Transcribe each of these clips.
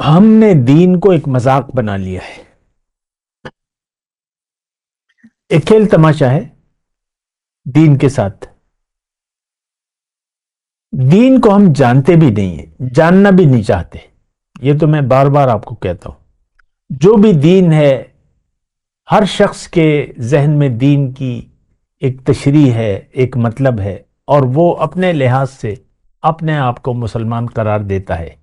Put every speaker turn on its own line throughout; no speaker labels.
ہم نے دین کو ایک مذاق بنا لیا ہے، ایک کھیل تماشا ہے دین کے ساتھ۔ دین کو ہم جانتے بھی نہیں ہیں، جاننا بھی نہیں چاہتے۔ یہ تو میں بار بار آپ کو کہتا ہوں، جو بھی دین ہے، ہر شخص کے ذہن میں دین کی ایک تشریح ہے، ایک مطلب ہے، اور وہ اپنے لحاظ سے اپنے آپ کو مسلمان قرار دیتا ہے،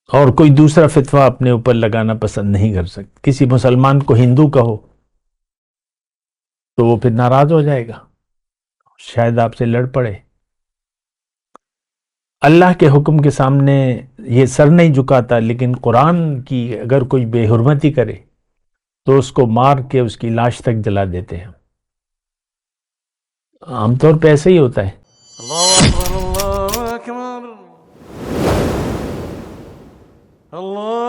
اور کوئی دوسرا فتویٰ اپنے اوپر لگانا پسند نہیں کر سکتا۔ کسی مسلمان کو ہندو کہو تو وہ پھر ناراض ہو جائے گا، شاید آپ سے لڑ پڑے۔ اللہ کے حکم کے سامنے یہ سر نہیں جھکاتا، لیکن قرآن کی اگر کوئی بے حرمتی کرے تو اس کو مار کے اس کی لاش تک جلا دیتے ہیں۔ عام طور پہ ایسے ہی ہوتا ہے۔
اللہ اکبر اللہ اکبر اللہ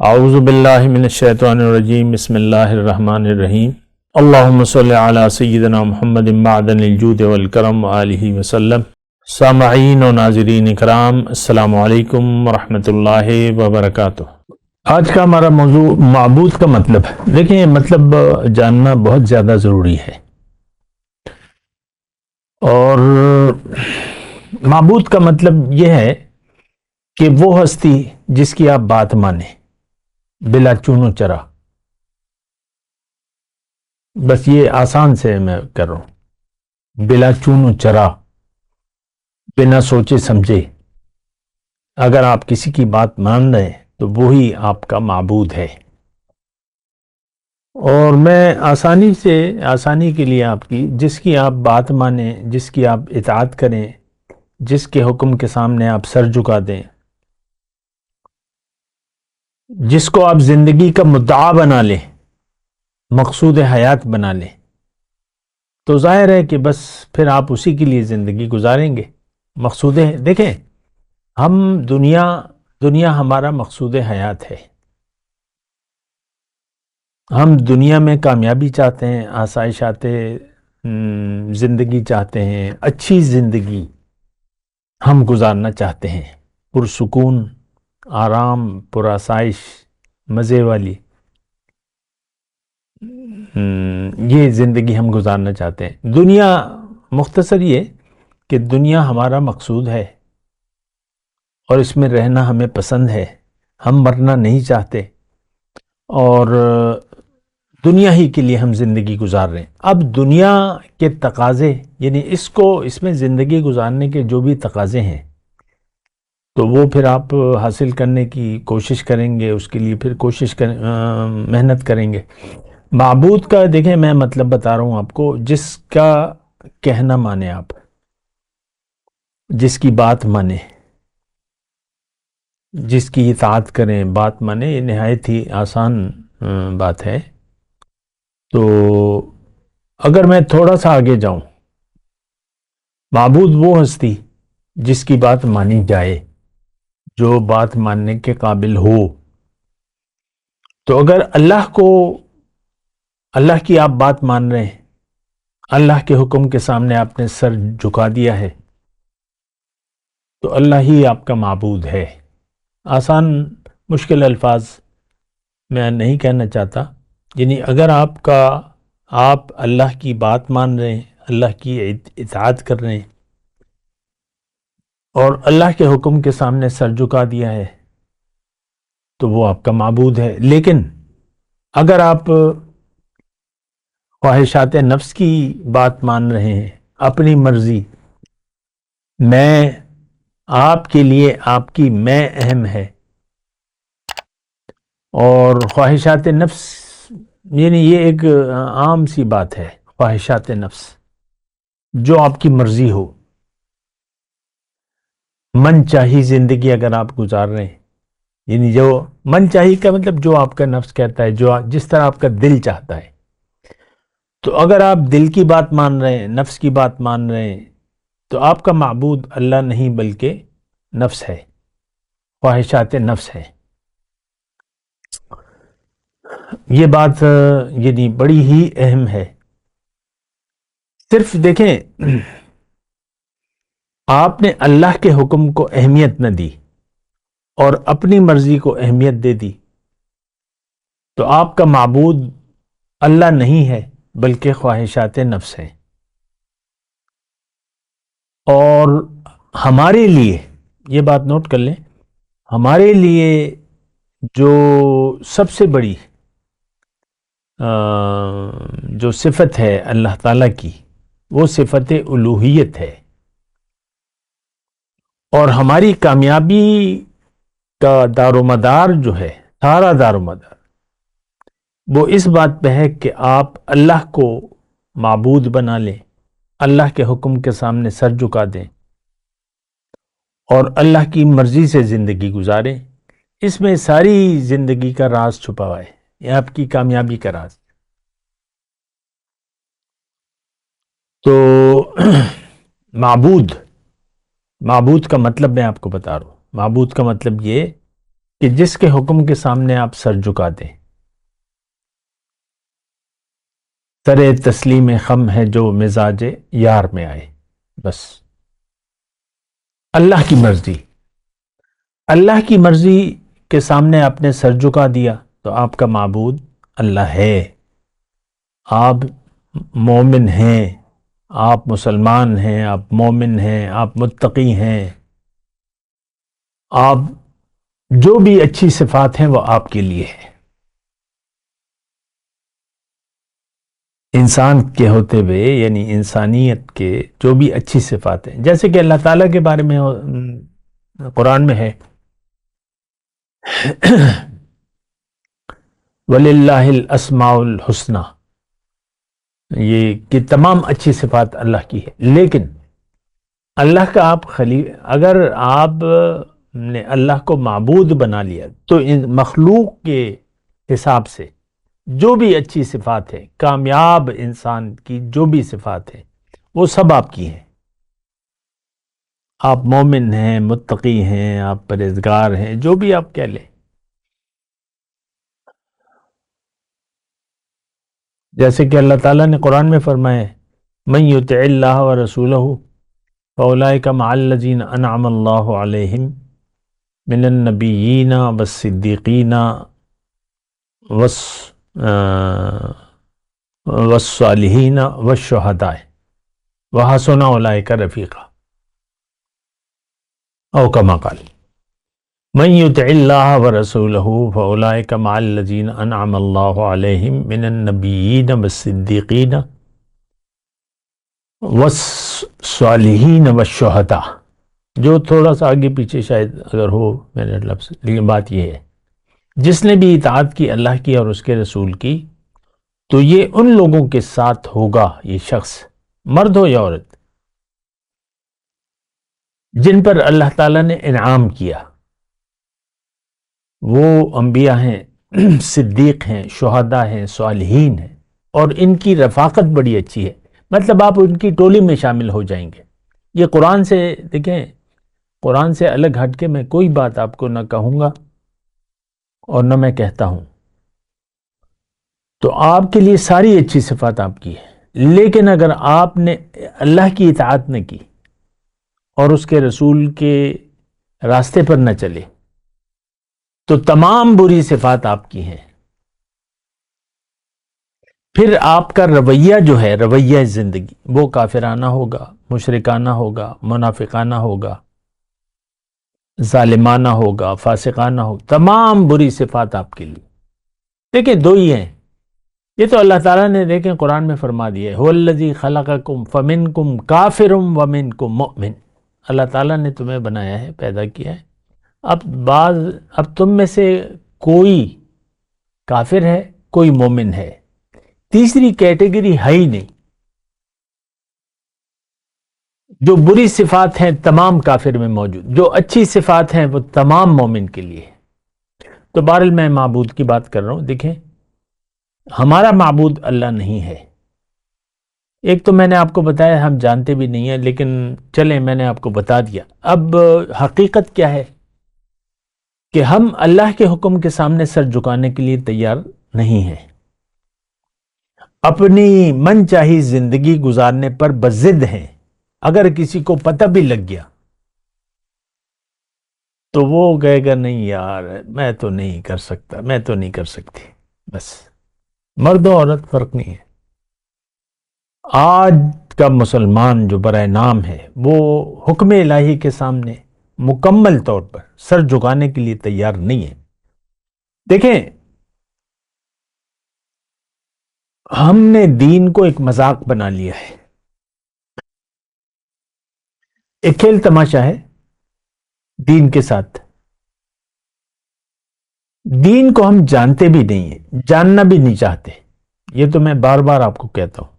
اعوذ باللہ من الشیطان الرجیم، بسم اللہ الرحمن الرحیم۔ اللہم صلی علی سیدنا محمد معدن الجود والکرم وآلہ وسلم۔ سامعین و ناظرین اکرام، السلام علیکم ورحمۃ اللہ وبرکاتہ۔ آج کا ہمارا موضوع معبود کا مطلب ہے۔ دیکھیں، یہ مطلب جاننا بہت زیادہ ضروری ہے، اور معبود کا مطلب یہ ہے کہ وہ ہستی جس کی آپ بات مانیں بلا چون و چرا۔ بس یہ آسان سے میں کر رہا ہوں، بلا چون و چرا، بنا سوچے سمجھے اگر آپ کسی کی بات مان رہے ہیں تو وہی آپ کا معبود ہے۔ اور میں آسانی کے لیے آپ کی، جس کی آپ بات مانیں، جس کی آپ اطاعت کریں، جس کے حکم کے سامنے آپ سر جھکا دیں، جس کو آپ زندگی کا مدعا بنا لیں، مقصود حیات بنا لیں، تو ظاہر ہے کہ بس پھر آپ اسی کے لیے زندگی گزاریں گے۔ مقصود ہے، دیکھیں، ہم دنیا ہمارا مقصود حیات ہے۔ ہم دنیا میں کامیابی چاہتے ہیں، آسائشات زندگی چاہتے ہیں، اچھی زندگی ہم گزارنا چاہتے ہیں، پرسکون، آرام، پرآسائش، مزے والی یہ زندگی ہم گزارنا چاہتے ہیں۔ دنیا، مختصر یہ کہ دنیا ہمارا مقصود ہے، اور اس میں رہنا ہمیں پسند ہے، ہم مرنا نہیں چاہتے، اور دنیا ہی کے لیے ہم زندگی گزار رہے ہیں۔ اب دنیا کے تقاضے، یعنی اس میں زندگی گزارنے کے جو بھی تقاضے ہیں، تو وہ پھر آپ حاصل کرنے کی کوشش کریں گے، اس کے لیے پھر محنت کریں گے۔ معبود کا دیکھیں، میں مطلب بتا رہا ہوں آپ کو، جس کا کہنا مانے آپ، جس کی بات مانے، جس کی اطاعت کریں، بات مانے، یہ نہایت ہی آسان بات ہے۔ تو اگر میں تھوڑا سا آگے جاؤں، معبود وہ ہستی جس کی بات مانی جائے، جو بات ماننے کے قابل ہو۔ تو اگر اللہ کی آپ بات مان رہے ہیں، اللہ کے حکم کے سامنے آپ نے سر جھکا دیا ہے، تو اللہ ہی آپ کا معبود ہے۔ آسان مشکل الفاظ میں نہیں کہنا چاہتا، یعنی اگر آپ اللہ کی بات مان رہے ہیں، اللہ کی اطاعت کر رہے ہیں، اور اللہ کے حکم کے سامنے سر جھکا دیا ہے، تو وہ آپ کا معبود ہے۔ لیکن اگر آپ خواہشات نفس کی بات مان رہے ہیں، اپنی مرضی، میں آپ کے لیے آپ کی میں اہم ہے، اور خواہشات نفس، یعنی یہ ایک عام سی بات ہے، خواہشات نفس، جو آپ کی مرضی ہو، من چاہی زندگی اگر آپ گزار رہے ہیں، یعنی جو من چاہی کا مطلب جو آپ کا نفس کہتا ہے، جس طرح آپ کا دل چاہتا ہے۔ تو اگر آپ دل کی بات مان رہے ہیں، نفس کی بات مان رہے ہیں، تو آپ کا معبود اللہ نہیں بلکہ نفس ہے، خواہشات نفس ہے۔ یہ بات یعنی بڑی ہی اہم ہے صرف دیکھیں، آپ نے اللہ کے حکم کو اہمیت نہ دی اور اپنی مرضی کو اہمیت دے دی تو آپ کا معبود اللہ نہیں ہے بلکہ خواہشات نفس ہیں. اور ہمارے لیے یہ بات نوٹ کر لیں، ہمارے لیے جو سب سے بڑی جو صفت ہے اللہ تعالیٰ کی، وہ صفت الوہیت ہے. اور ہماری کامیابی کا دار و مدار جو ہے، سارا دار و مدار وہ اس بات پہ ہے کہ آپ اللہ کو معبود بنا لیں، اللہ کے حکم کے سامنے سر جھکا دیں اور اللہ کی مرضی سے زندگی گزاریں. اس میں ساری زندگی کا راز چھپا ہوا ہے، یہ آپ کی کامیابی کا راز. تو معبود کا مطلب میں آپ کو بتا رہا ہوں. معبود کا مطلب یہ کہ جس کے حکم کے سامنے آپ سر جھکا دیں. سر تسلیم خم ہے جو مزاج یار میں آئے. بس اللہ کی مرضی کے سامنے آپ نے سر جھکا دیا تو آپ کا معبود اللہ ہے. آپ مومن ہیں، آپ مسلمان ہیں، آپ مومن ہیں، آپ متقی ہیں، آپ جو بھی اچھی صفات ہیں وہ آپ کے لیے ہے. انسان کے ہوتے ہوئے، یعنی انسانیت کے جو بھی اچھی صفات ہیں، جیسے کہ اللہ تعالیٰ کے بارے میں قرآن میں ہے وَلِلَّهِ الْأَسْمَاءُ الْحُسْنَى، یہ کہ تمام اچھی صفات اللہ کی ہے. لیکن اللہ کا اگر آپ نے اللہ کو معبود بنا لیا تو مخلوق کے حساب سے جو بھی اچھی صفات ہیں، کامیاب انسان کی جو بھی صفات ہیں، وہ سب آپ کی ہیں. آپ مومن ہیں، متقی ہیں، آپ پرہیزگار ہیں، جو بھی آپ کہہ لیں. جیسے کہ اللہ تعالیٰ نے قرآن میں فرمایا ہے من یطع اللہ ورسولہ فاولئک مع الذین انعم اللہ علیہم من النبیین والصدیقین والصالحین والشہداء وحسن اولئک رفیقا، او کما قال من یطع اللہ ورسولہ فاولئک مع الذین انعم اللہ علیہم من النبیین والصدیقین والصالحین والشہداء. جو تھوڑا سا آگے پیچھے شاید اگر ہو میرے لفظ، لیکن بات یہ ہے جس نے بھی اطاعت کی اللہ کی اور اس کے رسول کی تو یہ ان لوگوں کے ساتھ ہوگا، یہ شخص مرد ہو یا عورت، جن پر اللہ تعالیٰ نے انعام کیا. وہ انبیاء ہیں، صدیق ہیں، شہداء ہیں، صالحین ہیں، اور ان کی رفاقت بڑی اچھی ہے. مطلب آپ ان کی ٹولی میں شامل ہو جائیں گے. یہ قرآن سے دیکھیں، قرآن سے الگ ہٹ کے میں کوئی بات آپ کو نہ کہوں گا اور نہ میں کہتا ہوں. تو آپ کے لیے ساری اچھی صفات آپ کی ہے، لیکن اگر آپ نے اللہ کی اطاعت نہ کی اور اس کے رسول کے راستے پر نہ چلے تو تمام بری صفات آپ کی ہیں. پھر آپ کا رویہ جو ہے، رویہ زندگی، وہ کافرانہ ہوگا، مشرکانہ ہوگا، منافقانہ ہوگا، ظالمانہ ہوگا، فاسقانہ ہوگا. تمام بری صفات آپ کے لیے. دیکھیں دو ہی ہیں، یہ تو اللہ تعالیٰ نے دیکھیں قرآن میں فرما دیا ہے هو الذی خلقکم فمنکم کافر ومنکم مؤمن. اللہ تعالیٰ نے تمہیں بنایا ہے، پیدا کیا ہے. اب تم میں سے کوئی کافر ہے، کوئی مومن ہے. تیسری کیٹیگری ہے ہی نہیں. جو بری صفات ہیں تمام کافر میں موجود، جو اچھی صفات ہیں وہ تمام مومن کے لیے. تو بہرحال میں معبود کی بات کر رہا ہوں. دیکھیں ہمارا معبود اللہ نہیں ہے. ایک تو میں نے آپ کو بتایا ہم جانتے بھی نہیں ہیں، لیکن چلیں میں نے آپ کو بتا دیا. اب حقیقت کیا ہے کہ ہم اللہ کے حکم کے سامنے سر جھکانے کے لیے تیار نہیں ہیں. اپنی من چاہی زندگی گزارنے پر بضد ہیں. اگر کسی کو پتہ بھی لگ گیا تو وہ کہے گا نہیں یار میں تو نہیں کر سکتا، میں تو نہیں کر سکتی. بس مرد و عورت فرق نہیں ہے. آج کا مسلمان جو برائے نام ہے وہ حکم الہی کے سامنے مکمل طور پر سر جھکانے کے لیے تیار نہیں ہے. دیکھیں، ہم نے دین کو ایک مذاق بنا لیا ہے، ایک کھیل تماشا ہے دین کے ساتھ. دین کو ہم جانتے بھی نہیں ہیں، جاننا بھی نہیں چاہتے. یہ تو میں بار بار آپ کو کہتا ہوں.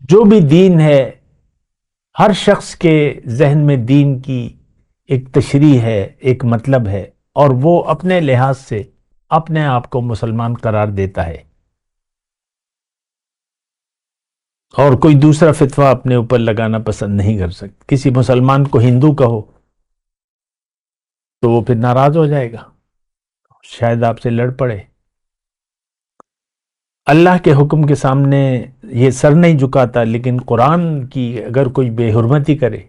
جو بھی دین ہے، ہر شخص کے ذہن میں دین کی ایک تشریح ہے، ایک مطلب ہے، اور وہ اپنے لحاظ سے اپنے آپ کو مسلمان قرار دیتا ہے، اور کوئی دوسرا فتویٰ اپنے اوپر لگانا پسند نہیں کر سکتا. کسی مسلمان کو ہندو کہو تو وہ پھر ناراض ہو جائے گا، شاید آپ سے لڑ پڑے. اللہ کے حکم کے سامنے یہ سر نہیں جھکاتا، لیکن قرآن کی اگر کوئی بے حرمتی کرے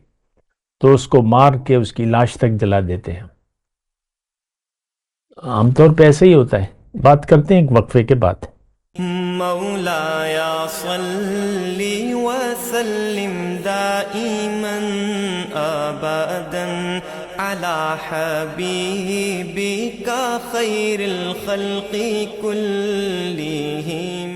تو اس کو مار کے اس کی لاش تک جلا دیتے ہیں. عام طور پہ ایسے ہی ہوتا ہے. بات کرتے ہیں ایک وقفے کے بعد.
مولاي صل وسلم دائما ابدا على حبيبك خير الخلق كلهم